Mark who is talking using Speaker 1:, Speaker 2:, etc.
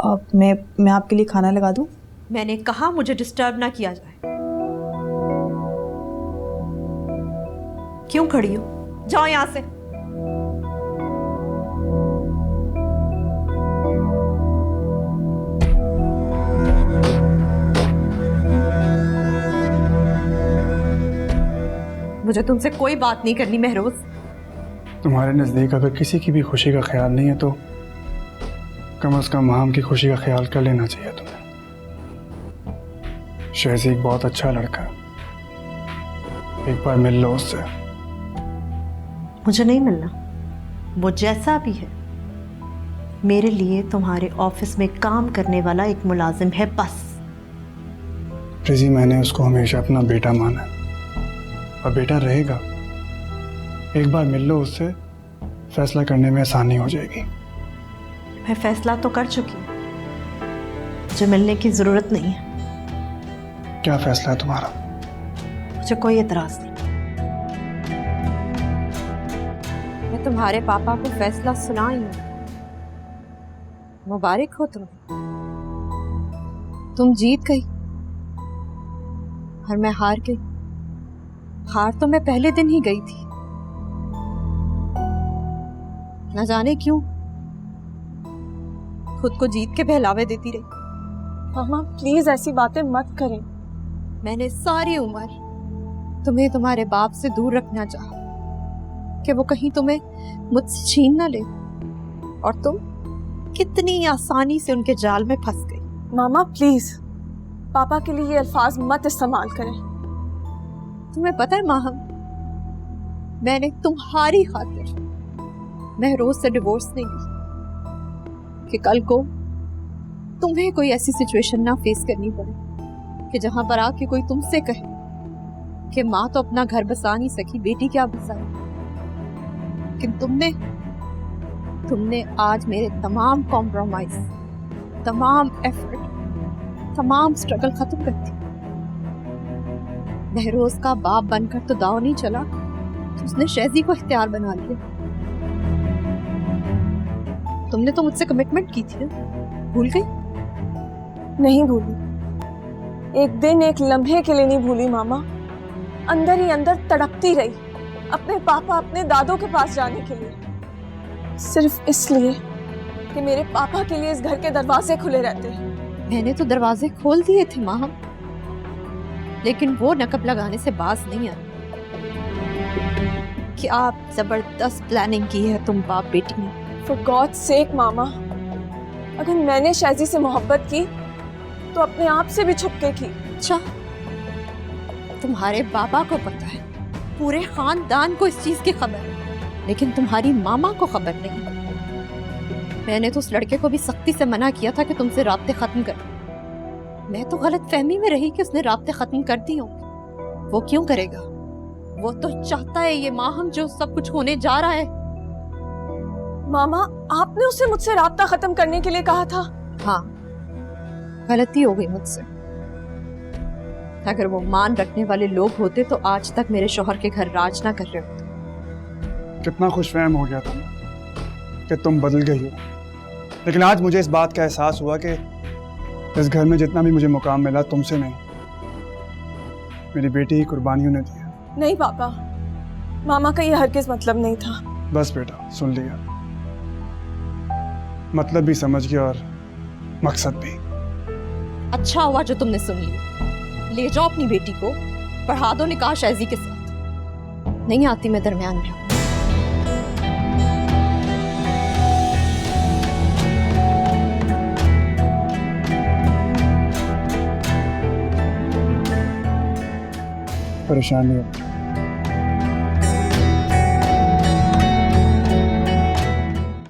Speaker 1: मैं आपके लिए खाना लगा दूं?
Speaker 2: मैंने कहा मुझे डिस्टर्ब ना किया जाए। क्यों खड़ी हो? जाओ यहां से। मुझे तुमसे कोई बात नहीं करनी महरोज।
Speaker 3: तुम्हारे नज़दीक अगर किसी की भी खुशी का ख्याल नहीं है तो कम से कम माम की खुशी का ख्याल कर लेना चाहिए तुम्हें। शहज़ी एक बहुत अच्छा लड़का है, एक बार मिल लो उससे।
Speaker 2: मुझे नहीं मिलना। वो जैसा भी है मेरे लिए तुम्हारे ऑफिस में काम करने वाला एक मुलाजिम है बस।
Speaker 3: प्रीति, मैंने उसको हमेशा अपना बेटा माना है और बेटा रहेगा। एक बार मिल लो उससे, फैसला करने में आसानी हो जाएगी।
Speaker 2: मैं फैसला तो कर चुकी हूँ, मुझे मिलने की जरूरत नहीं है।
Speaker 3: क्या फैसला है तुम्हारा?
Speaker 2: मुझे कोई एतराज नहीं। मैं तुम्हारे पापा को फैसला सुनाई हूँ। मुबारक हो तुम जीत गई और मैं हार गई। हार तो मैं पहले दिन ही गई थी। न जाने क्यों खुद को जीत के बहलावे देती रही।
Speaker 4: मामा प्लीज ऐसी बातें मत करें।
Speaker 2: मैंने सारी उम्र तुम्हें तुम्हारे बाप से दूर रखना चाहा कि वो कहीं तुम्हें मुझसे छीन ना ले, और तुम कितनी आसानी से उनके जाल में फंस गई।
Speaker 4: मामा प्लीज पापा के लिए ये अल्फाज मत इस्तेमाल करें।
Speaker 2: तुम्हें पता है माहम, मैंने तुम्हारी खातिर महरोज से डिवोर्स नहीं ली कि कल को तुम्हें कोई ऐसी सिचुएशन ना फेस करनी पड़े कि जहां पर आके कोई तुमसे कहे कि माँ तो अपना घर बसा नहीं सकी, बेटी क्या बसाए। लेकिन तुमने आज मेरे तमाम कॉम्प्रोमाइज, तमाम एफर्ट, तमाम स्ट्रगल खत्म कर दी। महरोज का बाप बनकर तो दाव नहीं चला, तो उसने शहज़ी को इख्तियार बना लिया। तुमने तो मुझसे कमिटमेंट की थी ना, भूल गई?
Speaker 4: नहीं भूली, एक दिन एक लम्हे के लिए नहीं भूली मामा। अंदर ही अंदर तड़पती रही अपने पापा, अपने दादों के पास जाने के लिए, सिर्फ इसलिए कि मेरे पापा के लिए इस घर के दरवाजे खुले रहते हैं।
Speaker 2: मैंने तो दरवाजे खोल दिए थे माँ, लेकिन वो नकब लगाने से बाज नहीं आई कि आप जबरदस्त प्लानिंग की है तुम बाप बेटी ने।
Speaker 4: For God's sake मामा, अगर मैंने शहज़ी से मोहब्बत की तो अपने आप से भी छुप के की।
Speaker 2: अच्छा, तुम्हारे बाबा को पता है, पूरे खानदान को इस चीज की खबर है, लेकिन तुम्हारी मामा को खबर नहीं। मैंने तो उस लड़के को भी सख्ती से मना किया था कि तुमसे राब्ते खत्म कर। मैं तो गलत फहमी में रही कि उसने राब्ते खत्म कर दी होंगे। वो क्यों करेगा? वो तो चाहता है ये माहम जो सब कुछ होने जा रहा है।
Speaker 4: मामा आपने उससे मुझसे राब्ता खत्म करने के लिए कहा था।
Speaker 2: हाँ, गलती हो गई मुझसे। अगर वो मान रखने वाले लोग होते तो आज तक मेरे शौहर के घर राज ना कर रहे होते।
Speaker 3: कितना खुशफहम हो गया था कि तुम बदल गई हो, लेकिन आज मुझे इस बात का एहसास हुआ कि इस घर में जितना भी मुझे मुकाम मिला तुमसे नहीं, मेरी बेटी की कुर्बानियों ने दिया।
Speaker 4: नहीं पापा, मामा का ये हरगिज मतलब नहीं था।
Speaker 3: बस बेटा, सुन लिया, मतलब भी समझ गया और मकसद भी।
Speaker 2: अच्छा हुआ जो तुमने सुन लिया। ले जाओ अपनी बेटी को, पढ़ा दो निकाह शहज़ी के साथ। नहीं आती मैं दरमियान में।
Speaker 3: परेशान नहीं हो।